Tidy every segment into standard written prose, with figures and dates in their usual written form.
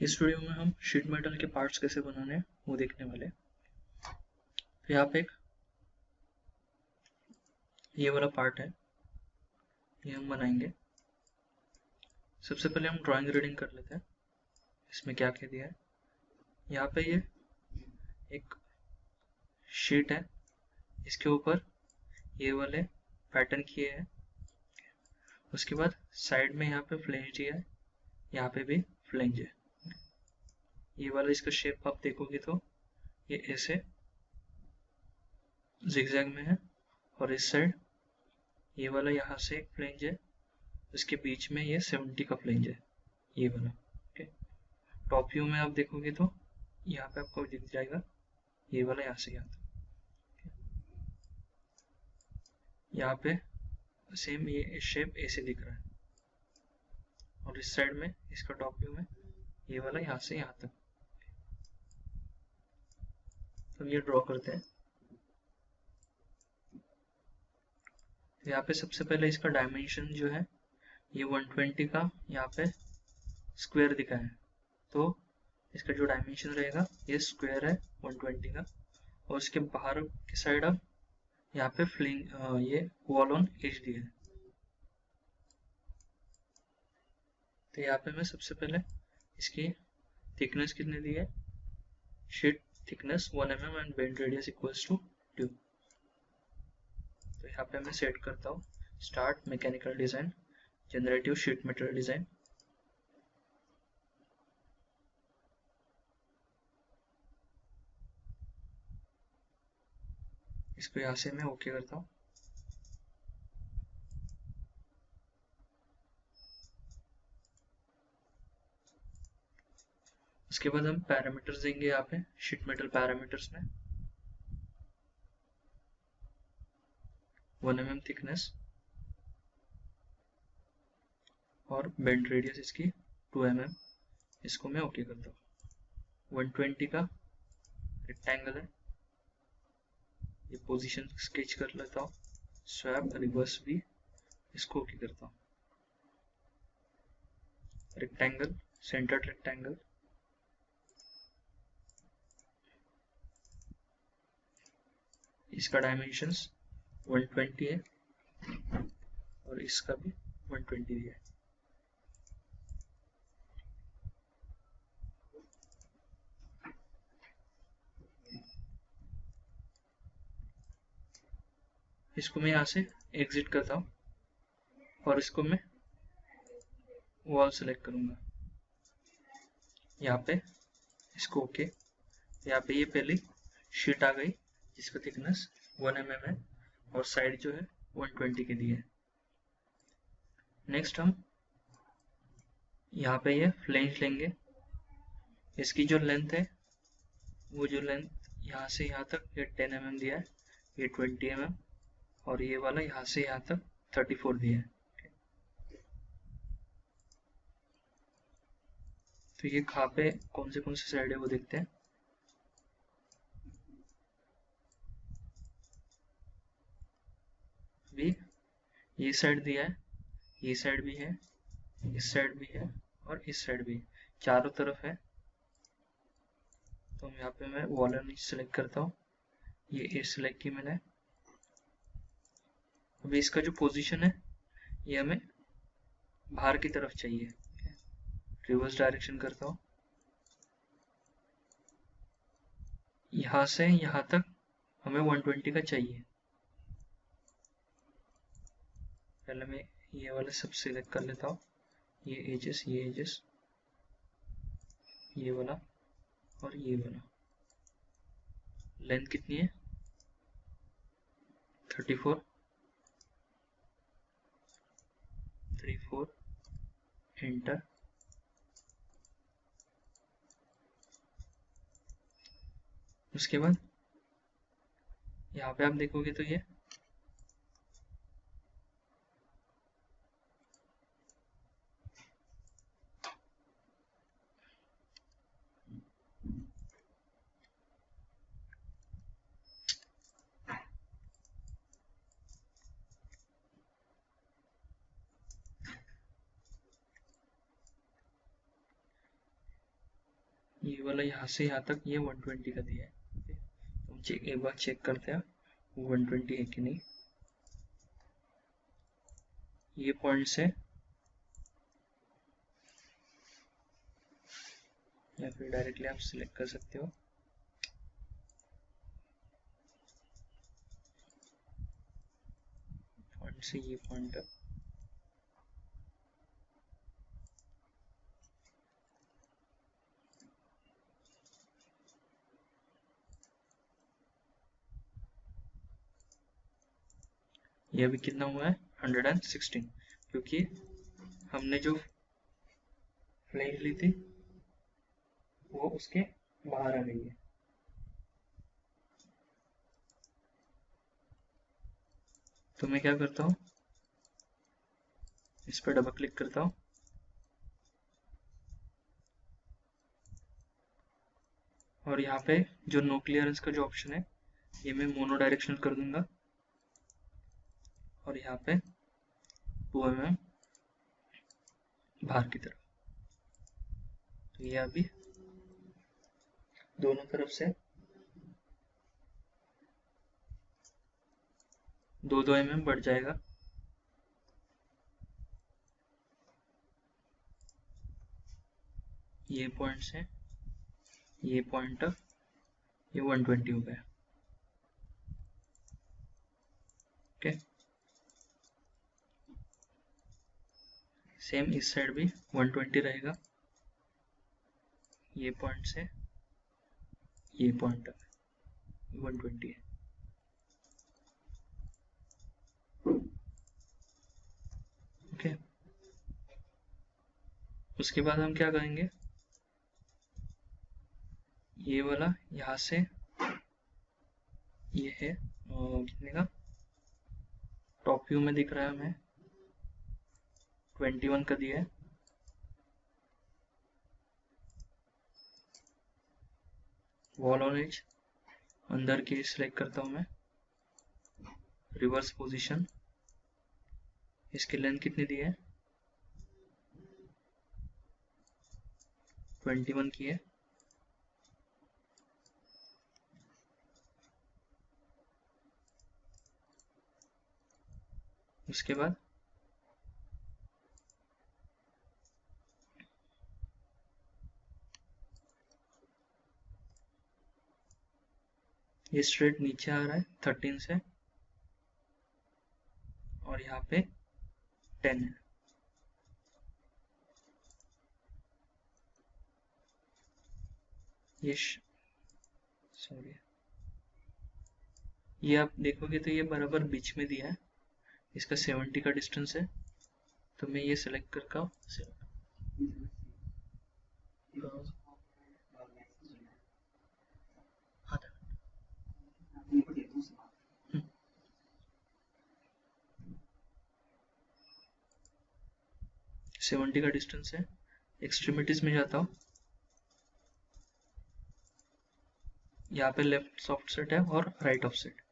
इस वीडियो में हम शीट मेटल के पार्ट्स कैसे बनाने हैं वो देखने वाले हैं। तो यहाँ पे एक ये वाला पार्ट है, ये हम बनाएंगे। सबसे पहले हम ड्राइंग रीडिंग कर लेते हैं, इसमें क्या क्या दिया है। यहाँ पे ये एक शीट है, इसके ऊपर ये वाले पैटर्न किए हैं। उसके बाद साइड में यहाँ पे फ्लेंज दिया है, यहाँ पे भी फ्लेंज है। ये वाला इसका शेप आप देखोगे तो ये ऐसे जिगजैग में है, और इस साइड ये वाला यहाँ से एक फ्लेंज है, इसके बीच में ये 70 का फ्लेंज है, ये वाला। ओके, टॉप व्यू में आप देखोगे तो यहाँ पे आपको दिख जाएगा ये वाला यहाँ से यहाँ तक। यहाँ पे सेम ये शेप ऐसे दिख रहा है, और इस साइड में इसका टॉप व्यू में ये वाला यहाँ से यहाँ तक। तो ये ड्रॉ करते हैं। तो यहाँ पे सबसे पहले इसका डायमेंशन जो है ये 120 का यहाँ पे स्क्वायर दिखा है, तो इसका जो डायमेंशन रहेगा ये स्क्वायर है 120 का। और इसके बाहर की साइड अब यहाँ पे फ्लिंग ये वॉल ऑन एज दी है। तो यहाँ पे मैं सबसे पहले इसकी थिकनेस कितनी दी है, sheet thickness 1 mm and bend radius equals to 2। तो यहाँ पे मैं सेट करता हूँ start mechanical design, generative sheet metal design. इसको यहाँ से मैं ओके करता हूँ। उसके बाद हम पैरामीटर्स देंगे यहाँ पे शीट मेटल पैरामीटर्स में 1 mm थिकनेस और बेंड रेडियस इसकी 2 mm। इसको मैं ओके करता हूँ। 120 का रेक्टेंगल है, ये पोजीशन स्केच कर लेता हूँ, स्वैप रिवर्स भी इसको ओके करता हूँ। रेक्टेंगल, सेंटर्ड रेक्टेंगल, इसका डायमेंशंस 120 है और इसका भी 120 है। इसको मैं यहाँ से एग्जिट करता हूँ और इसको मैं वॉल सेलेक्ट करूंगा यहाँ पे, इसको ओके। यहाँ पे ये पहली शीट आ गई जिसका थिकनेस 1 mm है और साइड जो है 120 के दी है। नेक्स्ट हम यहाँ पे ये फ्लेंज लेंगे, इसकी जो लेंथ है वो जो लेंथ यहाँ से यहाँ तक ये 10 mm दिया है, ये 20 mm, और ये वाला यहाँ से यहाँ तक 34 दिया है। तो ये कहाँ पे कौन से साइड है वो देखते हैं। भी ये साइड दिया है, ये साइड भी है, इस साइड भी है और इस साइड भी, चारों तरफ है। तो यहाँ पे मैं वॉल नीचे सेलेक्ट करता हूँ, ये ए सेलेक्ट की मैंने। अभी इसका जो पोजीशन है ये हमें बाहर की तरफ चाहिए, रिवर्स डायरेक्शन करता हूँ। यहाँ से यहाँ तक हमें 120 का चाहिए। पहले मैं ये वाला सब सिलेक्ट कर लेता हूँ, ये एजेस, ये एजेस, ये वाला और ये वाला। लेंथ कितनी है 34, 34, एंटर। उसके बाद यहाँ पे आप देखोगे तो ये ये वाला यहाँ से यहाँ तक ये 120 का दिया है। तो एक बार चेक करते हैं 120 है कि नहीं। ये पॉइंट से या फिर डायरेक्टली आप सिलेक्ट कर सकते हो। पॉइंट से ये पॉइंट तक ये अभी कितना हुआ है 116, क्योंकि हमने जो फ्लेंज ली थी वो उसके बाहर आ गई है। तो मैं क्या करता हूँ, इस पर डबल क्लिक करता हूँ और यहाँ पे जो नो क्लियरेंस का जो ऑप्शन है ये मैं मोनो डायरेक्शनल कर दूंगा और यहाँ पे 2 mm बाहर की तरफ। तो ये अभी दोनों तरफ से 2-2 mm बढ़ जाएगा। ये पॉइंट से ये पॉइंट तक ये 120 हो गया। ओके, सेम इस साइड भी 120 रहेगा। ये पॉइंट से ये पॉइंट तक 120 है। ओके, उसके बाद हम क्या करेंगे, ये वाला यहाँ से ये है कितने का टॉप व्यू में दिख रहा है हमें 21 का दिया है। वॉल ऑन एज अंदर की सिलेक्ट करता हूँ मैं। रिवर्स पोजीशन, इसकी लेंथ कितनी दी है 21 की है। उसके बाद ये स्ट्रेट नीचे आ रहा है 13 से और यहाँ पे 10 है। ये सॉरी, ये आप देखोगे तो ये बराबर बीच में दिया है। इसका 70 का डिस्टेंस है, तो मैं ये सिलेक्ट करता हूँ। सेवेंटी का डिस्टेंस है। एक्सट्रीमिटीज में जाता हूँ, यहाँ पे लेफ्ट ऑफसेट है और राइट ऑफसेट।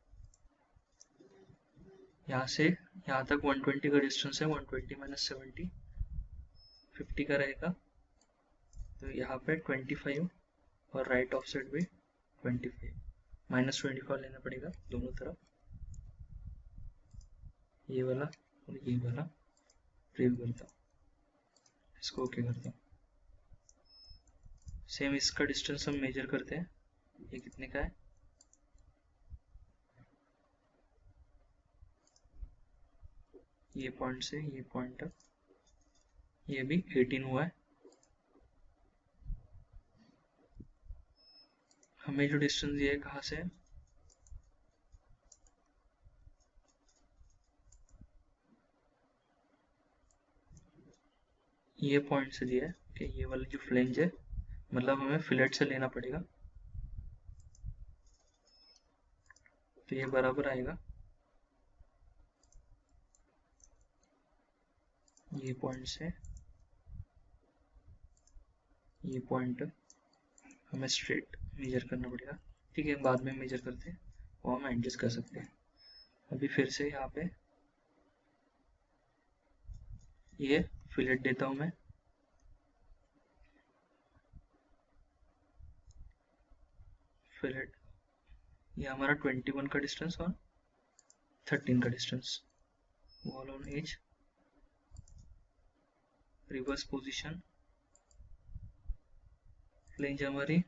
यहाँ से यहाँ तक 120 का डिस्टेंस है। 120 माइनस 70 50 का रहेगा। तो यहाँ पे 25 और राइट ऑफसेट भी 25 माइनस 25 लेना पड़ेगा दोनों तरफ। ये वाला और ये वाला प्रीव्यू करता हूँ, इसको ओके करता हूँ। सेम इसका डिस्टेंस हम मेजर करते हैं, ये कितने का है। ये पॉइंट से ये पॉइंट तक ये भी 18 हुआ है। हमें जो डिस्टेंस दिया है कहाँ से है, ये पॉइंट से दिया है कि ये वाला जो फ्लेंज है, मतलब हमें फिलेट से लेना पड़ेगा। तो ये बराबर आएगा ये पॉइंट से ये पॉइंट हमें स्ट्रेट मेजर करना पड़ेगा। ठीक है, बाद में मेजर करते हैं, वो हम एडजस्ट कर सकते हैं। अभी फिर से यहाँ पे ये फिलेट देता हूँ मैं। फिलेट, ये हमारा 21 का डिस्टेंस और 13 का distance. Wall on edge, reverse position, flange हमारी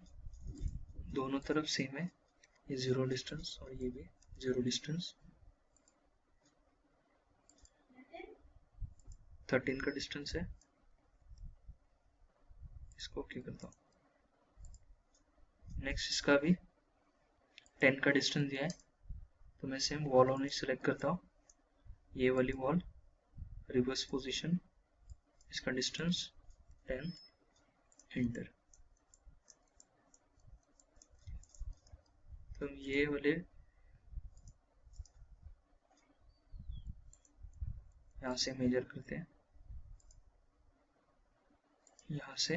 दोनों तरफ सेम है, ये 0 डिस्टेंस और ये भी 0 डिस्टेंस। 13 का डिस्टेंस है, इसको ओके करता हूँ। नेक्स्ट इसका भी 10 का डिस्टेंस दिया है, तो मैं same wall on edge select करता हूँ, ये वाली वॉल, रिवर्स पोजीशन, इसका डिस्टेंस 10, एंटर। तो ये वाले यहाँ से मेजर करते हैं, यहाँ से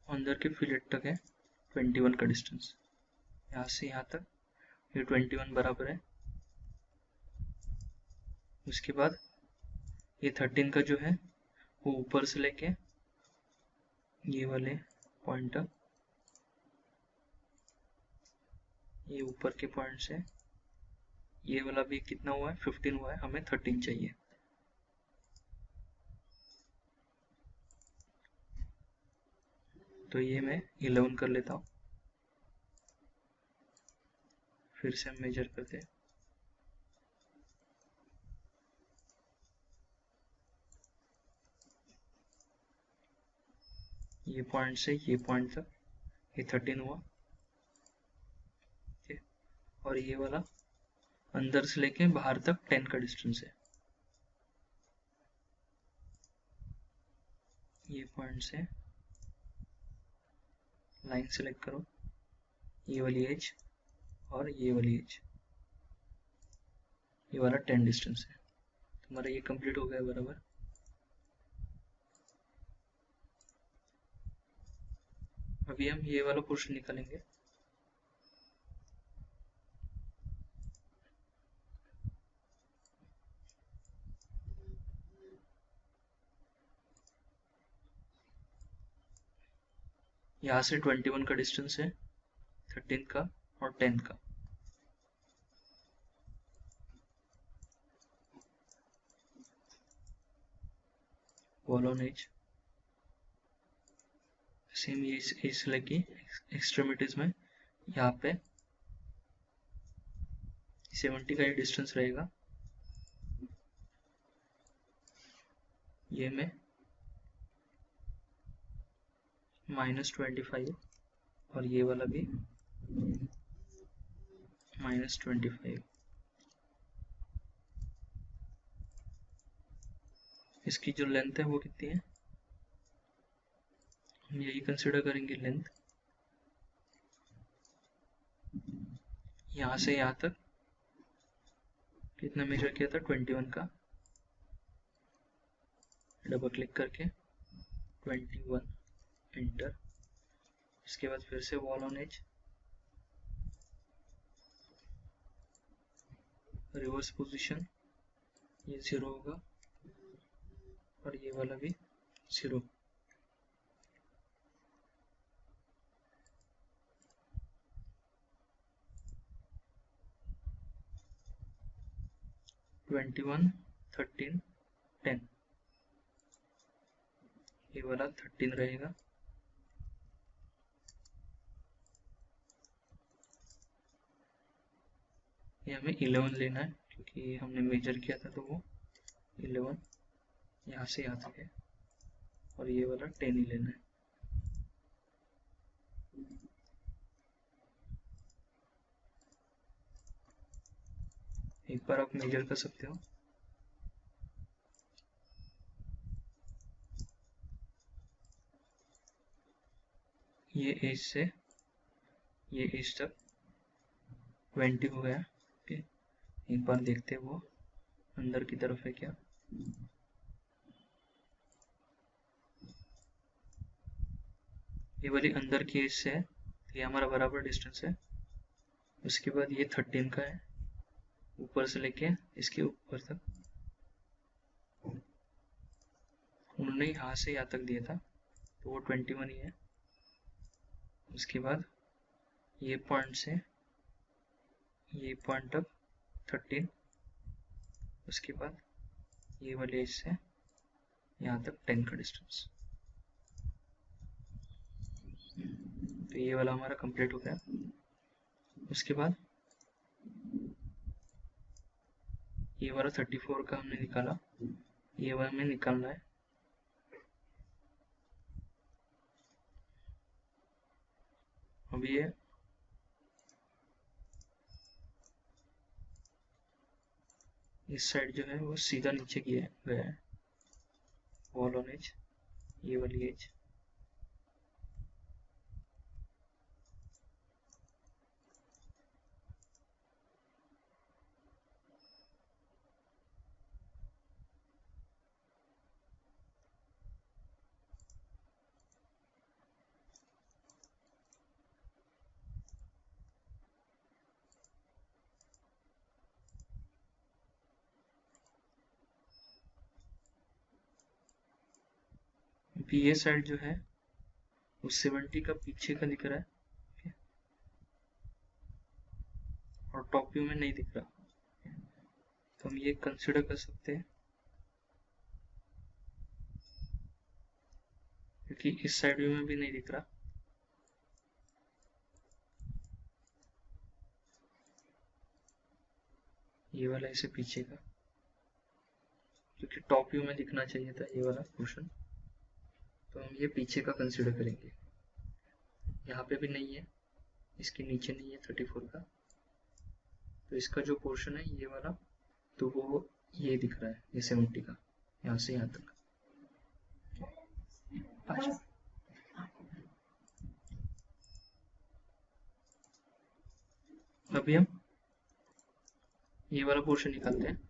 अंदर के फिलेट तक है 21 का डिस्टेंस, यहाँ से यहाँ तक ये 21 बराबर है। उसके बाद ये 13 का जो है वो ऊपर से लेके ये वाले पॉइंट तक, ये ऊपर के पॉइंट से ये वाला भी कितना हुआ है, 15 हुआ है, हमें 13 चाहिए। तो ये मैं 11 कर लेता हूँ, फिर से हम मेजर करते हैं, ये पॉइंट से ये पॉइंट तक ये 13 हुआ, ठीक है। और ये वाला अंदर से लेके बाहर तक 10 का डिस्टेंस है, ये पॉइंट से लाइन सेलेक्ट करो, ये वाली एज और ये वाली एज, ये वाला 10 डिस्टेंस है। तो हमारा ये कंप्लीट हो गया बराबर। अभी हम ये वाला पोर्शन निकालेंगे, यहाँ से 21 का डिस्टेंस है, 13 का और 10 का। वॉल ऑन एज, सेम ये इस लगी एक्सट्रीमिटीज में, यहाँ पे 70 का ये डिस्टेंस रहेगा, ये में -25 और ये वाला भी -25। इसकी जो लेंथ है वो कितनी है, हम यही कंसिडर करेंगे लेंथ। यहाँ से यहाँ तक कितना मेजर किया था, 21 का, डबल क्लिक करके 21, एंटर। इसके बाद फिर से wall on edge, reverse position, ये 0 होगा और ये वाला भी 0। (21, 13, 10), ये वाला 13 रहेगा। ये हमें 11 लेना है क्योंकि हमने मेजर किया था, तो वो 11 यहाँ से यहाँ तक है, और ये वाला 10 ही लेना है। एक बार आप मेजर कर सकते हो, ये एज से ये एज तक 20 हो गया। ओके, एक बार देखते हैं वो अंदर की तरफ है क्या। ये वाली अंदर की एज से है, ये हमारा बराबर डिस्टेंस है। उसके बाद ये 13 का है, ऊपर से लेके इसके ऊपर तक उन्होंने यहाँ से यहाँ तक दिया था तो वो 21 ही है। उसके बाद ये पॉइंट से ये पॉइंट तक 13, उसके बाद ये वाले एज से यहाँ तक 10 का डिस्टेंस। तो ये वाला हमारा कंप्लीट हो गया। उसके बाद ये वाला 34 का हमने निकाला, ये वाला हमें निकालना है। अब ये इस साइड जो है वो सीधा नीचे गया है, वॉल ऑन एज, ये वाली एज। अभी ये साइड जो है वो 70 का पीछे का दिख रहा है और टॉप व्यू में नहीं दिख रहा, तो हम ये कंसिडर कर सकते हैं क्योंकि इस साइड व्यू में भी नहीं दिख रहा। ये वाला इसे पीछे का, क्योंकि टॉप व्यू में दिखना चाहिए था ये वाला पोर्शन, तो हम ये पीछे का कंसिडर करेंगे। यहाँ पे भी नहीं है, इसके नीचे नहीं है 34 का, तो इसका जो पोर्शन है ये वाला, तो वो ये दिख रहा है, ये 70 का, यहाँ से यहाँ तक। अच्छा, अभी हम ये वाला पोर्शन निकालते हैं।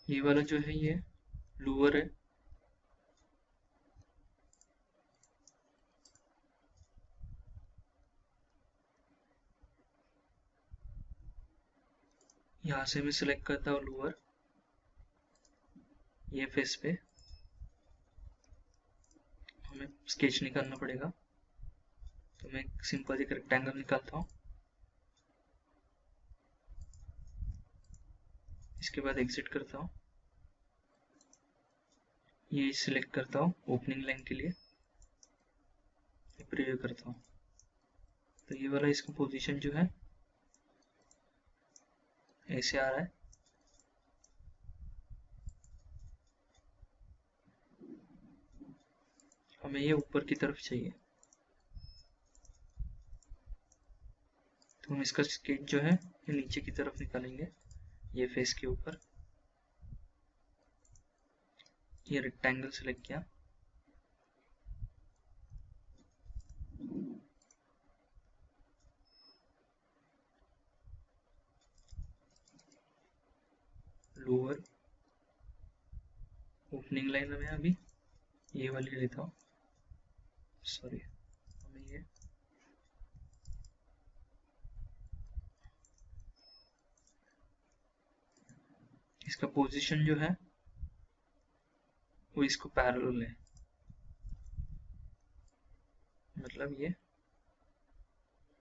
ये वाला जो है ये लोअर है, यहाँ से मैं सिलेक्ट करता हूँ लोअर, ये फेस पे हमें स्केच निकालना पड़ेगा, तो मैं सिंपल एक रेक्टेंगल निकालता हूँ। इसके बाद एग्जिट करता हूँ, ये सिलेक्ट करता हूँ ओपनिंग लाइन के लिए, प्रीव्यू करता हूँ। तो ये वाला इसका पोजीशन जो है ऐसे आ रहा है। हमें ये ऊपर की तरफ चाहिए, तो हम इसका स्केच जो है ये नीचे की तरफ निकालेंगे, ये फेस के ऊपर। ये रेक्टेंगल सेलेक्ट किया, लोअर ओपनिंग लाइन में अभी ये वाली लेता हूँ, सॉरी हमें ये इसका पोजीशन जो है वो इसको पैरेलल है, मतलब ये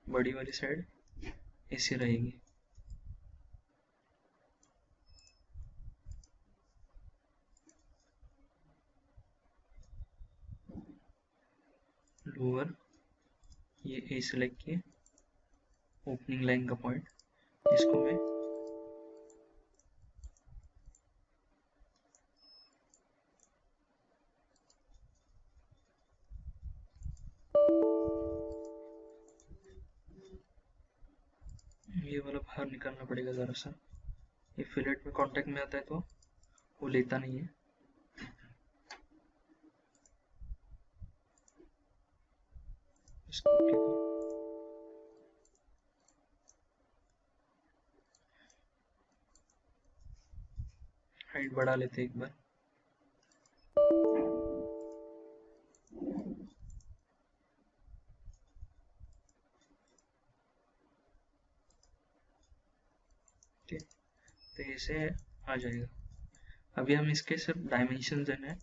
बड़ी वाली साइड ऐसी रहेगी। लोअर ये ए सेलेक्ट किए, ओपनिंग लाइन का पॉइंट, इसको मैं ये वाला बाहर निकालना पड़ेगा जरा सा, ये फिलेट में कांटेक्ट में आता है तो वो लेता नहीं है। इसको ओके करो, हाइट बढ़ा लेते एक बार। ठीक, तो ऐसे आ जाएगा। अभी हम इसके सिर्फ डायमेंशन देने हैं।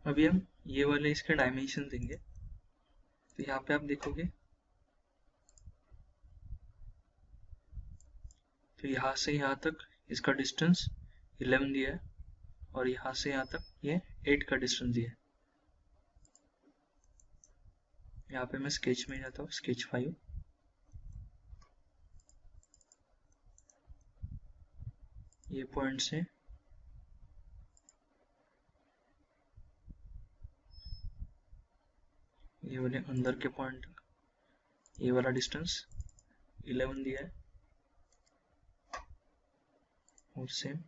अभी हम ये वाले इसके डायमेंशन देंगे। तो यहाँ पे आप देखोगे तो यहाँ से यहाँ तक इसका डिस्टेंस 11 दिया है और यहाँ से यहाँ तक ये 8 का डिस्टेंस दिया है। यहाँ पे मैं स्केच में जाता हूँ, स्केच 5, ये पॉइंट से ये वाले अंदर के पॉइंट तक ये वाला डिस्टेंस 11 दिया है और सेम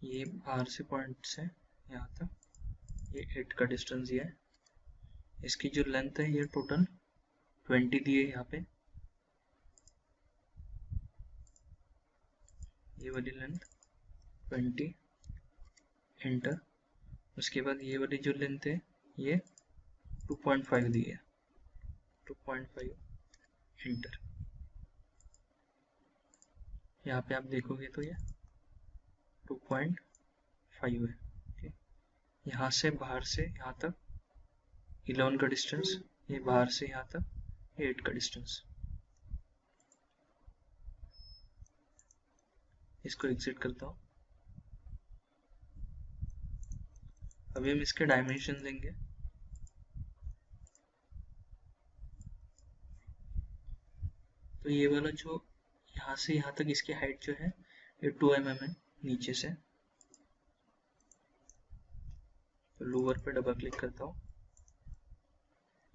ये बाहर से पॉइंट से यहाँ तक ये 8 का डिस्टेंस दिया है। इसकी जो लेंथ है ये टोटल 20 दी है। यहाँ पे ये वाली लेंथ 20, एंटर। उसके बाद ये वाली जो लेंथ है ये 2.5 दी है, 2.5, एंटर। यहाँ पे आप देखोगे तो ये 2.5 है। ठीक, यहाँ से बाहर से यहाँ तक 11 का डिस्टेंस, ये बाहर से यहाँ तक 8 का डिस्टेंस। इसको एग्जिट करता हूँ। अभी हम इसके डायमेंशन देंगे। तो ये वाला जो यहाँ से यहाँ तक इसकी हाइट जो है ये 2 mm है नीचे से। तो लोअर पे डबल क्लिक करता हूँ।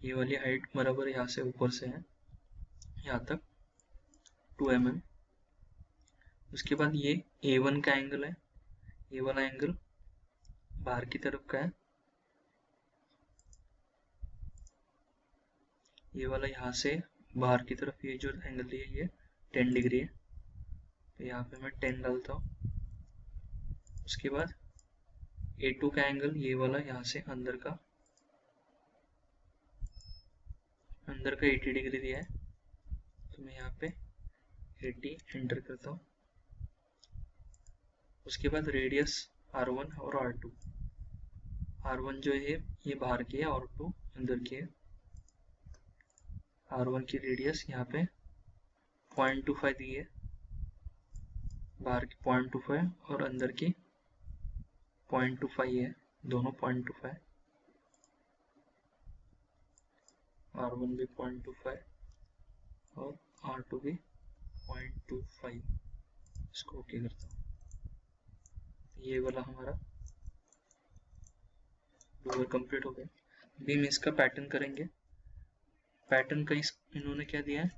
ये वाली हाइट बराबर यहाँ से ऊपर से है यहाँ तक 2 mm। उसके बाद ये A1 का एंगल है, ये वाला एंगल बाहर की तरफ का है। ये वाला यहाँ से बाहर की तरफ ये जो एंगल है ये 10 डिग्री है। तो यहाँ पे मैं 10 डालता हूँ। उसके बाद A2 का एंगल ये वाला यहाँ से अंदर का 80 डिग्री दिया है। तो मैं यहाँ पे 80 एंटर करता हूँ। उसके बाद रेडियस R1 और R2, R1 जो है ये बाहर की है और R2 अंदर की है। R1 की रेडियस यहाँ पे 0.25 दी है, बाहर की 0.25 और अंदर की 0.25 है, दोनों 0.25। R1 भी 0.25 और R2 भी 0.25। इसको ओके करता हूँ। ये वाला हमारा डोर कंप्लीट हो गया। अभी हम इसका पैटर्न करेंगे। पैटर्न का इन्होंने क्या दिया है,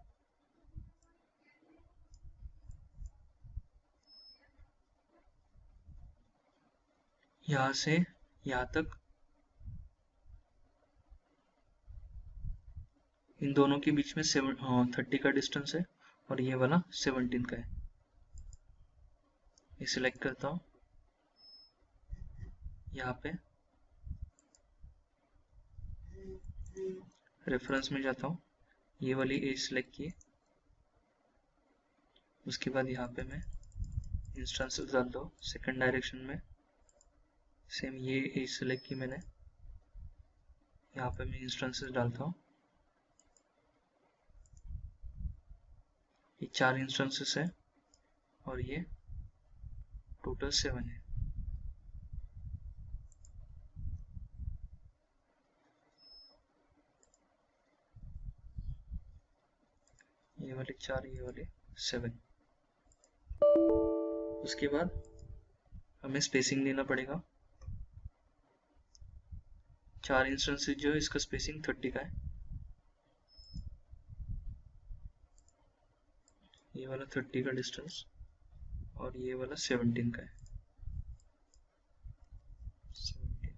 यहाँ से यहाँ तक इन दोनों के बीच में 30 का डिस्टेंस है और ये वाला 17 का है। ये सिलेक्ट करता हूँ, यहाँ पे रेफरेंस में जाता हूँ, ये वाली एज सिलेक्ट की। उसके बाद यहाँ पे मैं इंस्टेंसेस डालता हूँ सेकंड डायरेक्शन में। सेम ये एज सिलेक्ट की मैंने, यहाँ पे मैं इंस्टेंसेस डालता हूँ। ये 4 इंस्टेंसेस है और ये टोटल 7 है। ये वाले 4, ये वाले 7। उसके बाद हमें स्पेसिंग देना पड़ेगा। 4 इंस्टेंसेस जो है इसका स्पेसिंग 30 का है। ये वाला 30 का डिस्टेंस और ये वाला 17 का है, 17।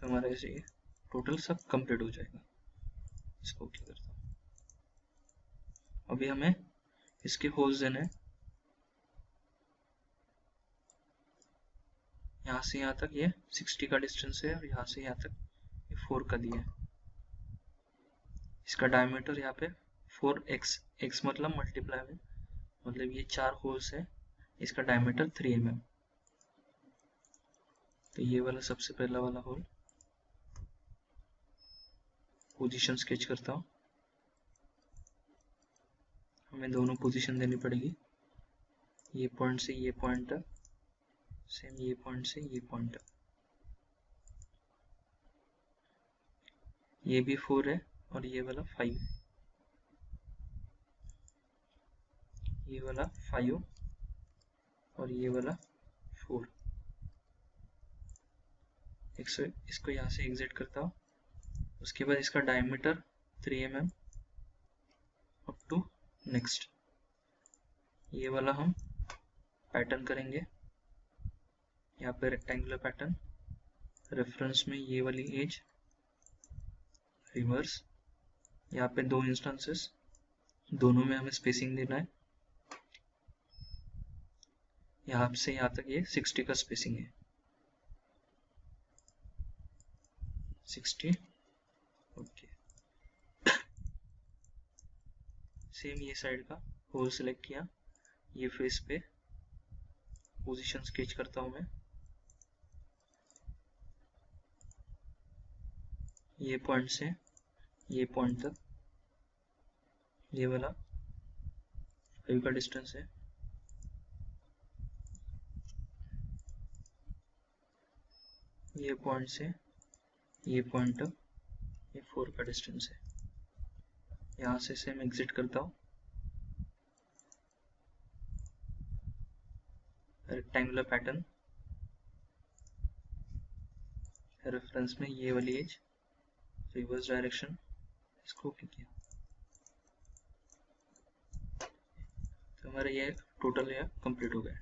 तो हमारा ऐसे ये टोटल सब कंप्लीट हो जाएगा। इसको क्या करता हूँ, अभी हमें इसके होल्स देने हैं। यहाँ से यहाँ तक ये 60 का डिस्टेंस है और यहाँ से यहाँ तक ये 4 का दिया है। इसका डायमीटर यहाँ पे 4x, x मतलब मल्टीप्लाई में, मतलब ये 4 होल्स है, इसका डायमीटर 3 mm। तो ये वाला सबसे पहला वाला होल पोजीशन स्केच करता हूँ। हमें दोनों पोजीशन देनी पड़ेगी, ये पॉइंट से ये पॉइंट तक, सेम ये पॉइंट से ये पॉइंट तक। ये भी 4 है और ये वाला 5 है, ये वाला 5 और ये वाला 4। इसको यहाँ से एग्जिट करता हूँ। उसके बाद इसका diameter 3 mm up to next. ये वाला हम पैटर्न करेंगे, यहाँ पे रेक्टेंगुलर पैटर्न, रेफरेंस में ये वाली एज, रिवर्स, यहाँ पे 2 इंस्टेंसेस, दोनों में हमें स्पेसिंग देना है। यहाँ से यहाँ तक ये 60 का स्पेसिंग है, 60। ओके, सेम ये साइड का होल सेलेक्ट किया, ये फेस पे पोजीशन स्केच करता हूँ मैं। ये पॉइंट से ये पॉइंट तक ये वाला 5 का डिस्टेंस है। ये पॉइंट से ये पॉइंट तक ये 4 का डिस्टेंस है। यहाँ से सेम एग्जिट करता हूँ, रेक्टेंगुलर पैटर्न, रेफरेंस में ये वाली एज, रिवर्स डायरेक्शन, इसको क्लिक किया। तो हमारा ये टोटल ये कंप्लीट हो गया।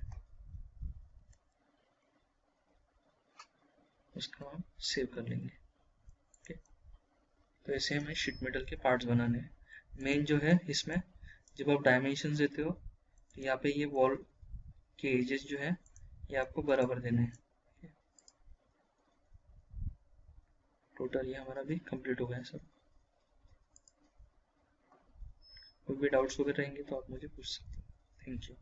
उसका हम सेव कर लेंगे। ओके, तो ऐसे हमें शीट मेटल के पार्ट्स बनाने हैं। मेन जो है इसमें, जब आप डायमेंशन देते हो तो यहाँ पे ये वॉल के एजेस जो है ये आपको बराबर देने हैं। टोटल ये हमारा भी कंप्लीट हो गया सब। कोई भी डाउट्स वगैरह रहेंगे तो आप मुझे पूछ सकते हो। Thank you.